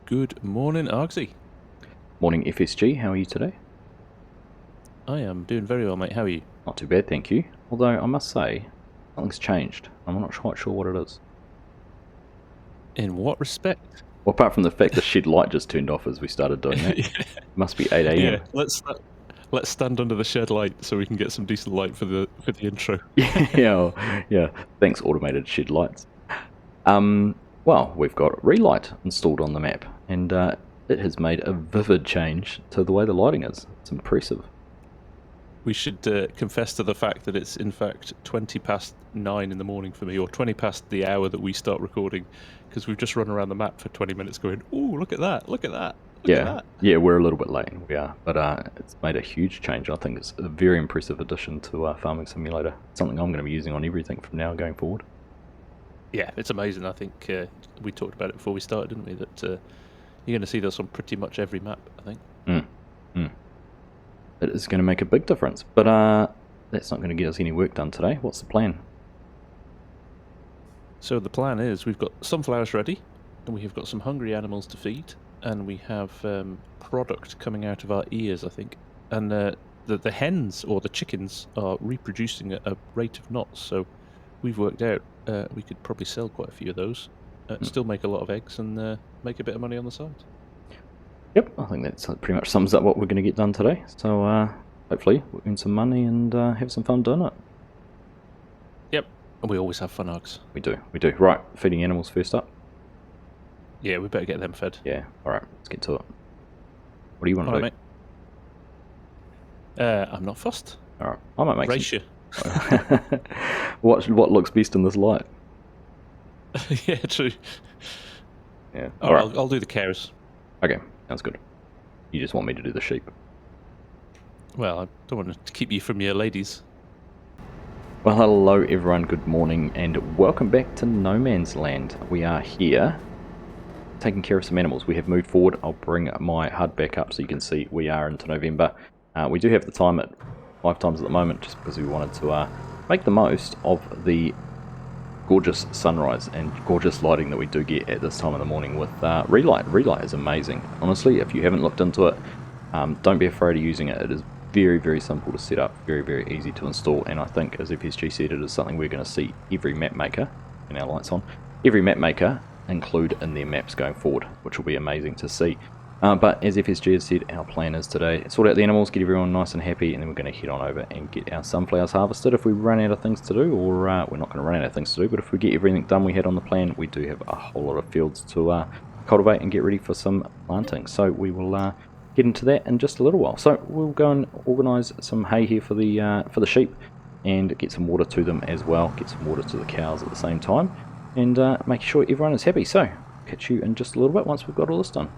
Good morning, Argsy. Morning FSG, how are you today? I am doing very well, mate. How are you? Not too bad, thank you. Although I must say, something's changed. I'm not quite sure what it is. In what respect? Well, apart from the fact the shed light just turned off as we started doing that. Yeah. Must be 8 Yeah, AM. let's stand under the shed light so we can get some decent light for the intro. Yeah. Thanks, automated shed lights. Well, we've got Relight installed on the map, and it has made a vivid change to the way the lighting is. It's impressive. We should confess to the fact that it's in fact 20 past 9 in the morning for me, or 20 past the hour that we start recording, because we've just run around the map for 20 minutes going, "Ooh, look at that! Look at that! Look at that!" Yeah, we're a little bit late, we are, but it's made a huge change. I think it's a very impressive addition to Farming Simulator. Something I'm going to be using on everything from now going forward. Yeah, it's amazing. I think we talked about it before we started, didn't we? That you're going to see this on pretty much every map, I think. It is going to make a big difference, but that's not going to get us any work done today. What's the plan? So the plan is we've got sunflowers ready, and we have got some hungry animals to feed, and we have product coming out of our ears, I think. And the hens, or the chickens, are reproducing at a rate of knots, so we've worked out we could probably sell quite a few of those, still make a lot of eggs, and make a bit of money on the side. Yep, I think that pretty much sums up what we're going to get done today. So hopefully we'll earn some money and have some fun doing it. Yep, and we always have fun, Args. We do. Right, feeding animals first up. Yeah, we better get them fed. Yeah, alright, let's get to it. What do you want to do? Mate. I'm not fussed. Alright, I might make Race you. What looks best in this light? Yeah, true. Yeah. Alright, I'll do the cows. Okay, sounds good. You just want me to do the sheep. Well, I don't want to keep you from your ladies. Well, hello everyone, good morning, and welcome back to No Man's Land. We are here, taking care of some animals. We have moved forward. I'll bring my HUD back up so you can see we are into November. We do have the time at 5 times at the moment, just because we wanted to make the most of the gorgeous sunrise and gorgeous lighting that we do get at this time of the morning with Relight. Relight is amazing. Honestly, if you haven't looked into it, don't be afraid of using it. It is very, very simple to set up, very, very easy to install, and I think, as FSG said, it is something we're going to see every map maker, and our lights on, every map maker include in their maps going forward, which will be amazing to see. But as FSG has said, our plan is today sort out the animals, get everyone nice and happy, and then we're going to head on over and get our sunflowers harvested if we run out of things to do, or we're not going to run out of things to do, but if we get everything done we had on the plan, we do have a whole lot of fields to cultivate and get ready for some planting. So we will get into that in just a little while. So we'll go and organise some hay here for the sheep, and get some water to them as well, get some water to the cows at the same time, and make sure everyone is happy. So catch you in just a little bit once we've got all this done.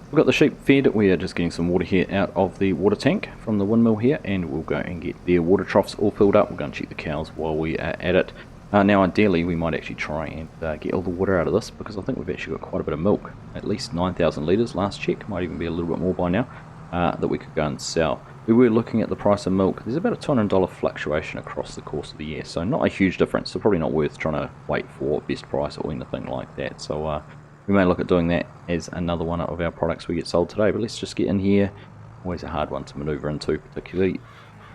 We've got the sheep fed. We are just getting some water here out of the water tank from the windmill here, and we'll go and get their water troughs all filled up. We'll go and check the cows while we are at it. Now ideally we might actually try and get all the water out of this, because I think we've actually got quite a bit of milk, at least 9,000 litres last check, might even be a little bit more by now, that we could go and sell. We were looking at the price of milk. There's about a $200 fluctuation across the course of the year, so not a huge difference, so probably not worth trying to wait for best price or anything like that. So we may look at doing that as another one of our products we get sold today, but let's just get in here. Always a hard one to manoeuvre into, particularly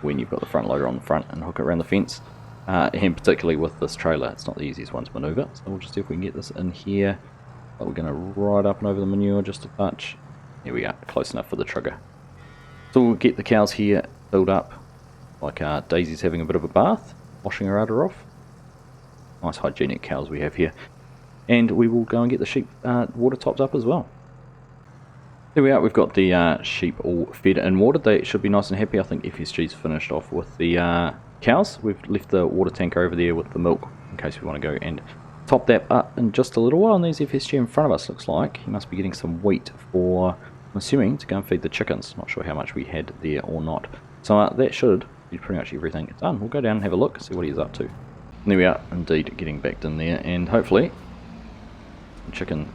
when you've got the front loader on the front and hook it around the fence. And particularly with this trailer, it's not the easiest one to manoeuvre. So we'll just see if we can get this in here. But we're going to ride up and over the manure just a touch. Here we are, close enough for the trigger. So we'll get the cows here filled up, like Daisy's having a bit of a bath, washing her udder off. Nice hygienic cows we have here. And we will go and get the sheep water topped up as well. There we are, we've got the sheep all fed and watered. They should be nice and happy. I think FSG's finished off with the cows. We've left the water tank over there with the milk, in case we want to go and top that up in just a little while. And there's FSG in front of us, looks like. He must be getting some wheat for, I'm assuming, to go and feed the chickens. Not sure how much we had there or not. So that should be pretty much everything done. We'll go down and have a look, see what he's up to. And there we are, indeed, getting backed in there, and hopefully chicken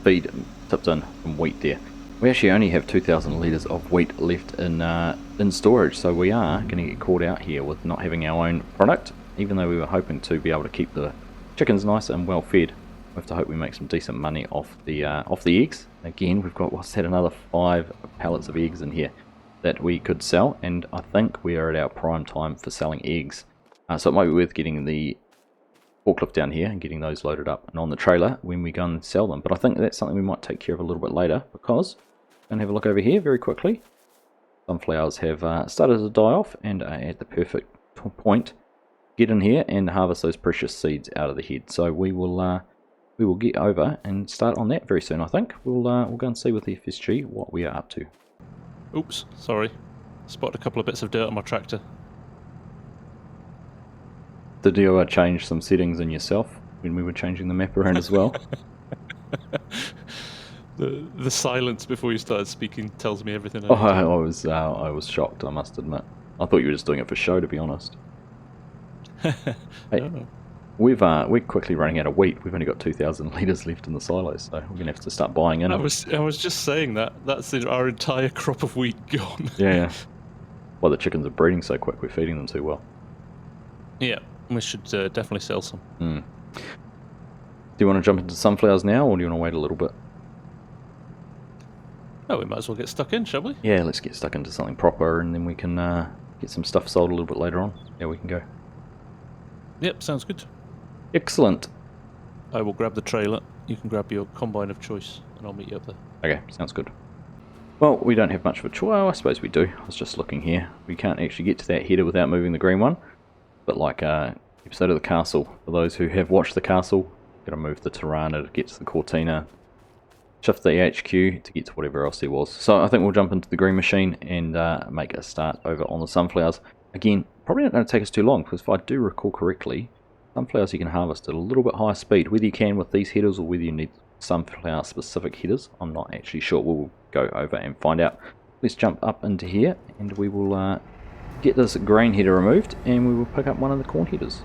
feed tipped in from wheat there. We actually only have 2,000 litres of wheat left in storage, so we are going to get caught out here with not having our own product, even though we were hoping to be able to keep the chickens nice and well fed. We have to hope we make some decent money off the eggs. Again, we've got, what's that, another 5 pallets of eggs in here that we could sell, and I think we are at our prime time for selling eggs. So it might be worth getting the forklift down here and getting those loaded up and on the trailer when we go and sell them. But I think that's something we might take care of a little bit later, because I'm going to have a look over here very quickly. Sunflowers have started to die off and are at the perfect point. Get in here and harvest those precious seeds out of the head. So we will get over and start on that very soon. I think we'll go and see with the FSG what we are up to. Oops, sorry. Spotted a couple of bits of dirt on my tractor. Did you change some settings in yourself when we were changing the map around as well? The silence before you started speaking tells me everything. I was shocked, I must admit. I thought you were just doing it for show, to be honest. Hey, No. we're quickly running out of wheat. We've only got 2,000 litres left in the silos, so we're gonna have to start buying in. I was just saying that's our entire crop of wheat gone. Yeah. Well, the chickens are breeding so quick. We're feeding them too well. Yeah, we should definitely sell some. Do you want to jump into sunflowers now, or do you want to wait a little bit? Oh, we might as well get stuck in, shall we? Yeah, let's get stuck into something proper, and then we can get some stuff sold a little bit later on. Yeah, we can go. Yep, sounds good. Excellent. I will grab the trailer. You can grab your combine of choice, and I'll meet you up there. Okay, sounds good. Well, we don't have much of a choice. Well, I suppose we do. I was just looking here. We can't actually get to that header without moving the green one. But like episode of the castle, for those who have watched the castle, got to move the Tirana to get to the Cortina, shift the HQ to get to whatever else there was. So I think we'll jump into the green machine and make a start over on the sunflowers. Again, probably not going to take us too long, because if I do recall correctly, sunflowers you can harvest at a little bit higher speed. Whether you can with these headers or whether you need sunflower specific headers, I'm not actually sure. We'll go over and find out. Let's jump up into here and we will get this grain header removed, and we will pick up one of the corn headers.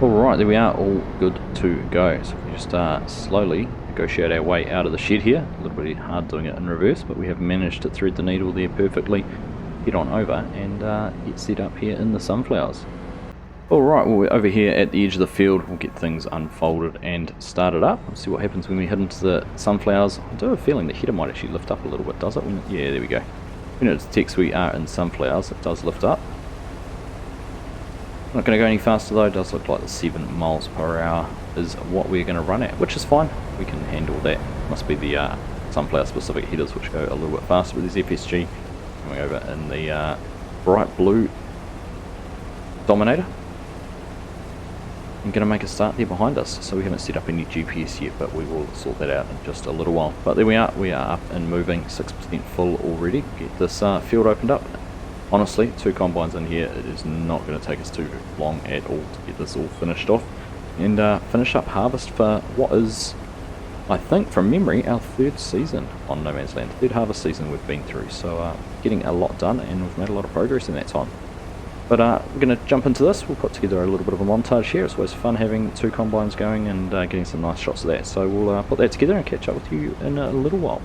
Alright, there we are, all good to go. So we just slowly negotiate our way out of the shed here. A little bit hard doing it in reverse, but we have managed to thread the needle there perfectly. Get on over and get set up here in the sunflowers. Alright, well, we're over here at the edge of the field. We'll get things unfolded and started up. We'll see what happens when we head into the sunflowers. I do have a feeling the header might actually lift up a little bit, does it? Yeah, there we go. When it detects we are in sunflowers, it does lift up. Not going to go any faster though. It does look like the 7 miles per hour is what we're going to run at, which is fine. We can handle that. Must be the sunflower specific headers which go a little bit faster with this FSG. Coming over in the bright blue Dominator. I'm going to make a start there behind us, so we haven't set up any GPS yet, but we will sort that out in just a little while. But there we are up and moving, 6% full already. Get this field opened up. Honestly, 2 combines in here, it is not going to take us too long at all to get this all finished off and finish up harvest for what is, I think from memory, our 3rd season on No Man's Land. 3rd harvest season we've been through, so getting a lot done, and we've made a lot of progress in that time. But we're going to jump into this. We'll put together a little bit of a montage here. It's always fun having 2 combines going and getting some nice shots of that. So we'll put that together and catch up with you in a little while.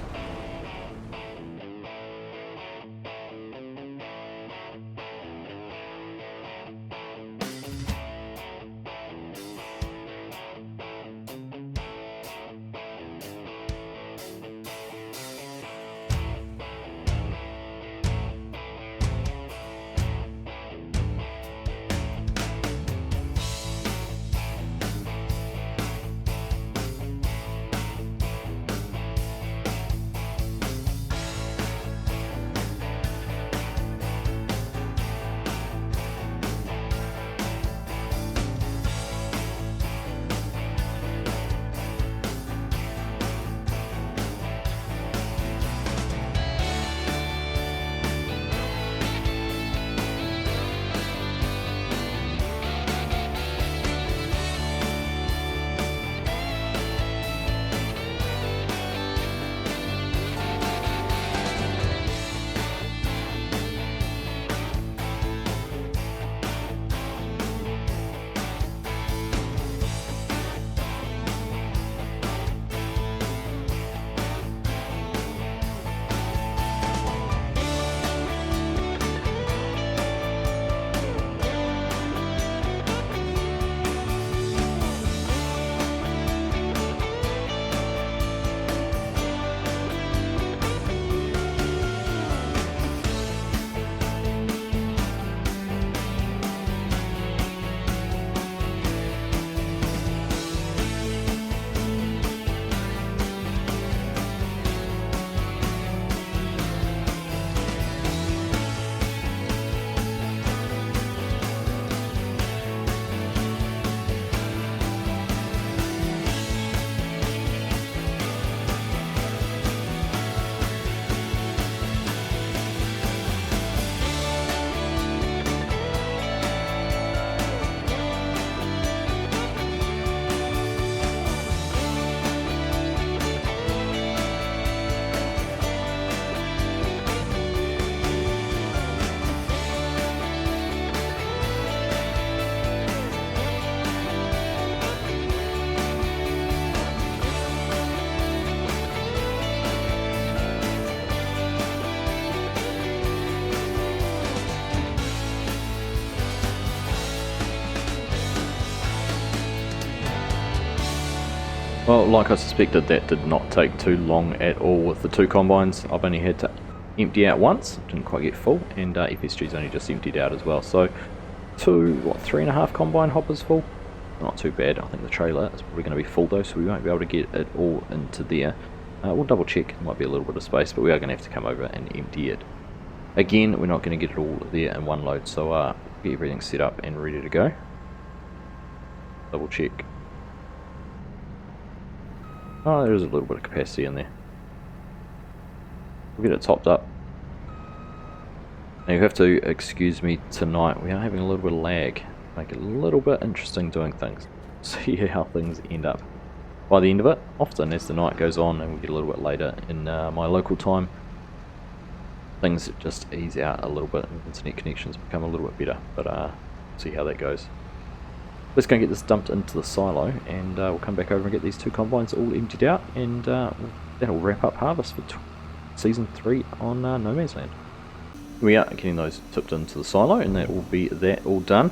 Well, like I suspected, that did not take too long at all with the 2 combines. I've only had to empty out once, didn't quite get full, and FSG's only just emptied out as well. So 3.5 combine hoppers full. Not too bad. I think the trailer is probably going to be full though, so we won't be able to get it all into there. We'll double check, there might be a little bit of space, but we are going to have to come over and empty it. Again, we're not going to get it all there in one load, so get everything set up and ready to go. Double check. Oh, there is a little bit of capacity in there. We'll get it topped up. Now you have to excuse me tonight, we are having a little bit of lag. Make it a little bit interesting doing things. See how things end up. By the end of it, often as the night goes on and we get a little bit later in my local time, things just ease out a little bit and internet connections become a little bit better, but see how that goes. Let's go and get this dumped into the silo, and we'll come back over and get these 2 combines all emptied out, and that'll wrap up harvest for Season 3 on No Man's Land. We are getting those tipped into the silo, and that will be that all done.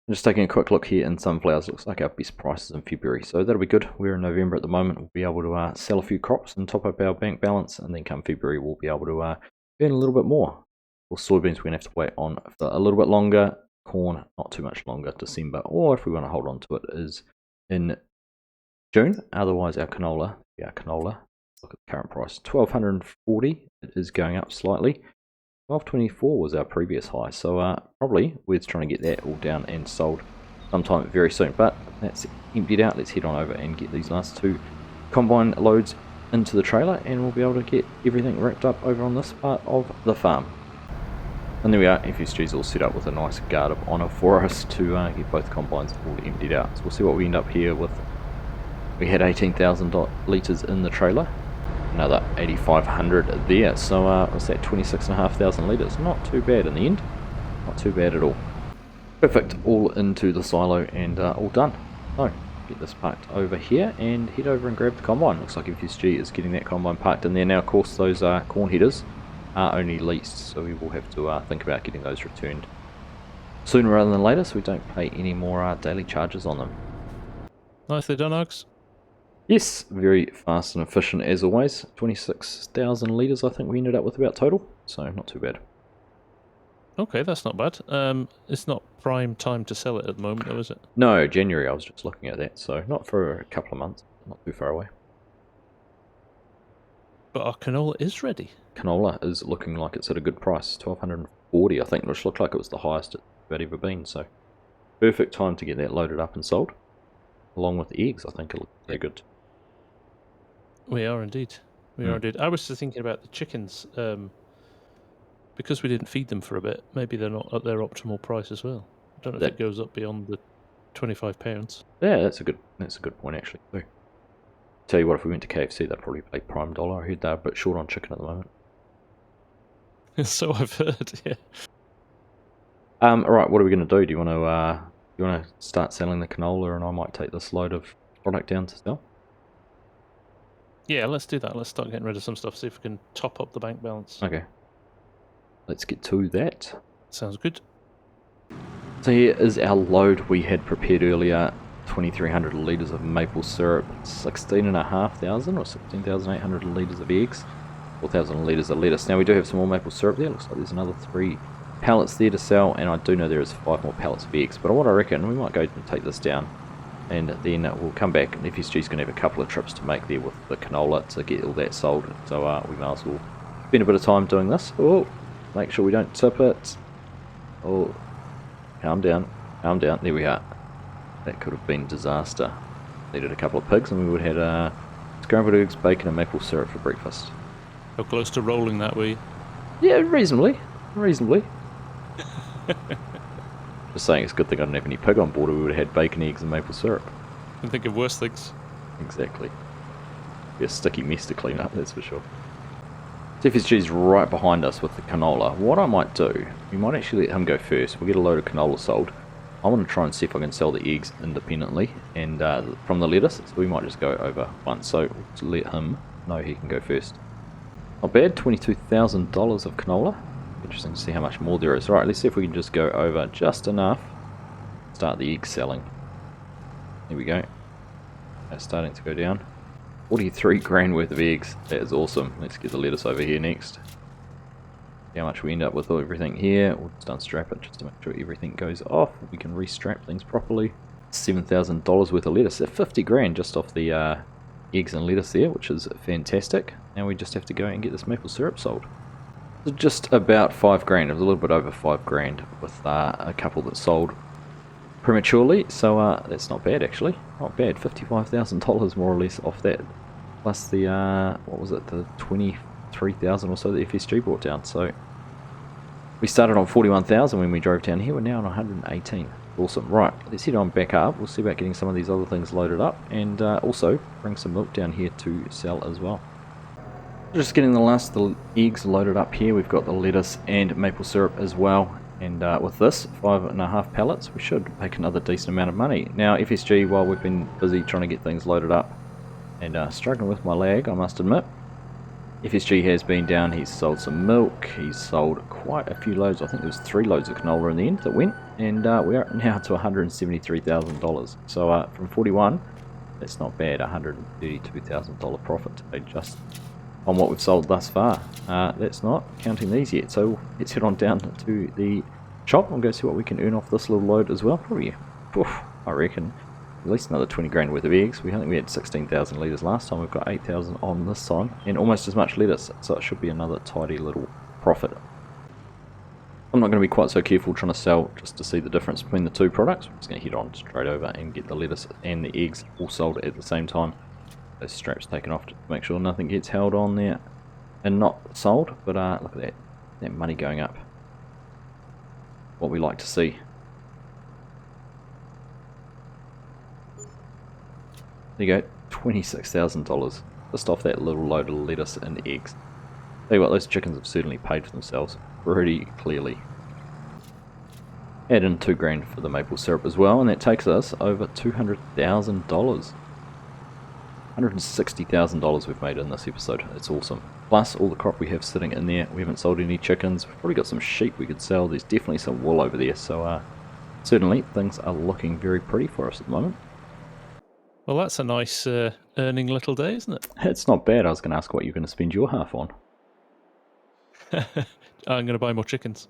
Just taking a quick look here in sunflowers, looks like our best prices in February, so that'll be good. We're in November at the moment, we'll be able to sell a few crops and top up our bank balance, and then come February we'll be able to earn a little bit more. Well, soybeans we're going to have to wait on for a little bit longer, corn not too much longer, December, or if we want to hold on to it is in June. Otherwise our canola, look at the current price, 1240, it is going up slightly. 1224 was our previous high, so probably worth trying to get that all down and sold sometime very soon. But that's emptied out. Let's head on over and get these last 2 combine loads into the trailer, and we'll be able to get everything wrapped up over on this part of the farm. And there we are, FSG's all set up with a nice guard of honour for us to get both combines all emptied out. So we'll see what we end up here with. We had 18,000 litres in the trailer. Another 8,500 there, so what's that, 26,500 litres, not too bad in the end, not too bad at all. Perfect, all into the silo and all done. So, get this parked over here and head over and grab the combine. Looks like FSG is getting that combine parked in there now. Of course those corn headers are only leased, so we will have to think about getting those returned sooner rather than later, so we don't pay any more daily charges on them. Nicely done, Args. Yes, very fast and efficient as always. 26,000 litres I think we ended up with about total, so not too bad. Okay, that's not bad. It's not prime time to sell it at the moment though, is it? No, January I was just looking at that, so not for a couple of months, not too far away. But our canola is ready. Canola is looking like it's at a good price, 1240 I think, which looked like it was the highest it's ever been, so perfect time to get that loaded up and sold. Along with the eggs, I think it looks very good. We are indeed. We are indeed. I was just thinking about the chickens, because we didn't feed them for a bit. Maybe they're not at their optimal price as well. I don't know if it goes up beyond the £25. Yeah, that's a good point actually. Too. Tell you what, if we went to KFC, they'd probably pay prime dollar. I heard they're a bit short on chicken at the moment. So I've heard. Yeah. All right, what are we going to do? Do you want to start selling the canola, and I might take this load of product down to sell? Yeah, let's do that. Let's start getting rid of some stuff, see if we can top up the bank balance. Okay. Let's get to that. Sounds good. So here is our load we had prepared earlier. 2,300 litres of maple syrup, 16,500 or 16,800 litres of eggs, 4,000 litres of lettuce. Now we do have some more maple syrup there. Looks like there's another 3 pallets there to sell, and I do know there is 5 more pallets of eggs. But what I reckon, we might go and take this down, and then we'll come back, and FSG's going to have a couple of trips to make there with the canola to get all that sold, so we may as well spend a bit of time doing this. Oh, make sure we don't tip it. Oh, calm down, there we are. That could have been disaster. Needed a couple of pigs and we would have had scrambled eggs, bacon and maple syrup for breakfast. How close to rolling that were you? Yeah, reasonably. Just saying, it's a good thing I didn't have any pig on board, or we would have had bacon, eggs and maple syrup. I can think of worse things. Exactly. Be a sticky mess to clean up, that's for sure. FSG's right behind us with the canola. What I might do, we might actually let him go first. We'll get a load of canola sold. I want to try and see if I can sell the eggs independently and from the lettuce, so we might just go over once. So let him know he can go first. Not bad, $22,000 of canola. Interesting to see how much more there is. Alright, let's see if we can just go over just enough. Start the egg selling. Here we go. They're starting to go down. 43 grand worth of eggs. That is awesome. Let's get the lettuce over here next. See how much we end up with everything here. We'll just unstrap it just to make sure everything goes off. We can restrap things properly. $7,000 worth of lettuce. 50 grand just off the eggs and lettuce there, which is fantastic. Now we just have to go and get this maple syrup sold. So just about 5 grand. It was a little bit over 5 grand with a couple that sold prematurely, so that's not bad actually. Not bad. $55,000 more or less off that, plus the what was it, the 23,000 or so that FSG brought down. So we started on 41,000 when we drove down here. We're now on 118. Awesome. Right, let's head on back up. We'll see about getting some of these other things loaded up, and also bring some milk down here to sell as well. Just getting the eggs loaded up here. We've got the lettuce and maple syrup as well. And with this, 5.5 pallets, we should make another decent amount of money. Now, FSG, while we've been busy trying to get things loaded up and struggling with my lag, I must admit, FSG has been down. He's sold some milk. He's sold quite a few loads. I think there was 3 loads of canola in the end that went. And we are now to $173,000. So from 41, that's not bad. $132,000 profit today just on what we've sold thus far. That's not counting these yet, so let's head on down to the shop and go see what we can earn off this little load as well. Probably, I reckon, at least another 20 grand worth of eggs. I think we had 16,000 litres last time. We've got 8,000 on this time, and almost as much lettuce, so it should be another tidy little profit. I'm not going to be quite so careful trying to sell just to see the difference between the two products. I'm just going to head on straight over and get the lettuce and the eggs all sold at the same time. Those straps taken off to make sure nothing gets held on there and not sold. But look at that money going up. What we like to see. There you go, $26,000 just off that little load of lettuce and eggs. Tell you what, those chickens have certainly paid for themselves pretty clearly. Add in 2 grand for the maple syrup as well, and that takes us over $200,000. $160,000 we've made in this episode. That's awesome. Plus all the crop we have sitting in there. We haven't sold any chickens. We've probably got some sheep we could sell. There's definitely some wool over there. So certainly things are looking very pretty for us at the moment. Well, that's a nice earning little day, isn't it? It's not bad. I was going to ask what you're going to spend your half on. I'm going to buy more chickens.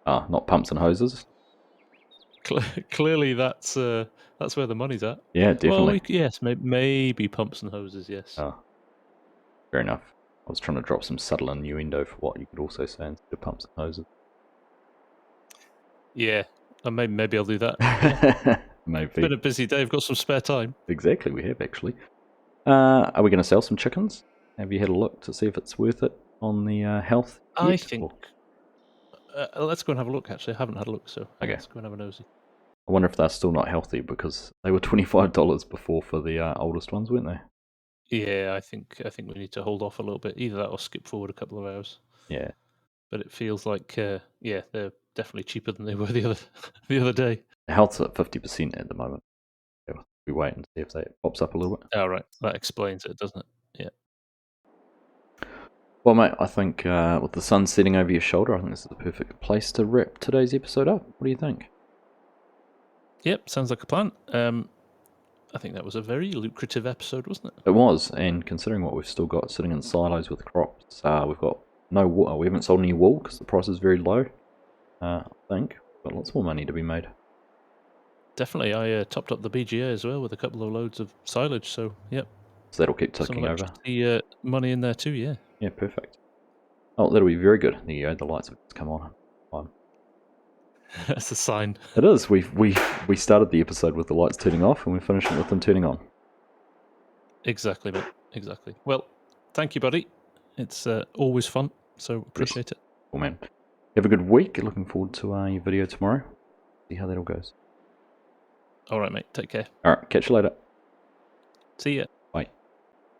Ah, not pumps and hoses. Clearly, that's where the money's at. Yeah, definitely. Well, yes, maybe pumps and hoses. Yes. Oh, fair enough. I was trying to drop some subtle innuendo for what you could also say instead of pumps and hoses. Yeah, maybe I'll do that. Yeah. Maybe. It's been a busy day. I've got some spare time. Exactly, we have actually. Are we going to sell some chickens? Have you had a look to see if it's worth it on the health? I think. Let's go and have a look. Actually, I haven't had a look, so okay. Let's go and have a nosy. I wonder if they're still not healthy because they were $25 before for the oldest ones, weren't they? Yeah, I think we need to hold off a little bit. Either that or skip forward a couple of hours. Yeah. But it feels like yeah, they're definitely cheaper than they were the other day. The health's at 50% at the moment. So we wait and see if that pops up a little bit. Oh, right. That explains it, doesn't it? Yeah. Well, mate, I think with the sun setting over your shoulder, I think this is the perfect place to wrap today's episode up. What do you think? Yep, sounds like a plan. I think that was a very lucrative episode, wasn't it? It was, and considering what we've still got sitting in silos with crops, we've got no wool. We haven't sold any wool because the price is very low. I think, but lots more money to be made. Definitely, I topped up the BGA as well with a couple of loads of silage. So, yep. So that'll keep ticking over. The money in there too, yeah. Yeah, perfect. Oh, that'll be very good. There you go. The lights have come on. Fine. That's a sign. It is. We started the episode with the lights turning off, and we're finishing with them turning on. Exactly, mate. Exactly. Well, thank you, buddy. It's always fun, so appreciate it. Cool, man. Have a good week. Looking forward to your video tomorrow. See how that all goes. All right, mate. Take care. All right. Catch you later. See ya. Bye.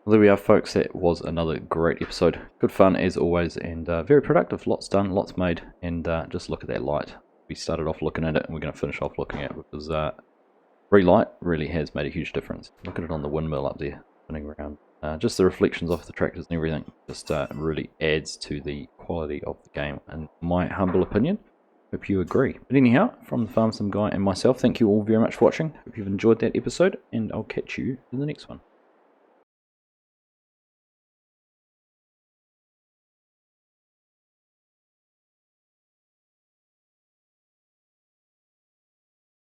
Well, there we are, folks. That was another great episode. Good fun as always, and very productive. Lots done, lots made, and just look at that light. We started off looking at it, and we're going to finish off looking at it because relight really has made a huge difference. Look at it on the windmill up there, spinning around. Just the reflections off the tractors and everything just really adds to the quality of the game, in my humble opinion. Hope you agree. But anyhow, from the FarmSim Guy and myself, thank you all very much for watching. Hope you've enjoyed that episode, and I'll catch you in the next one.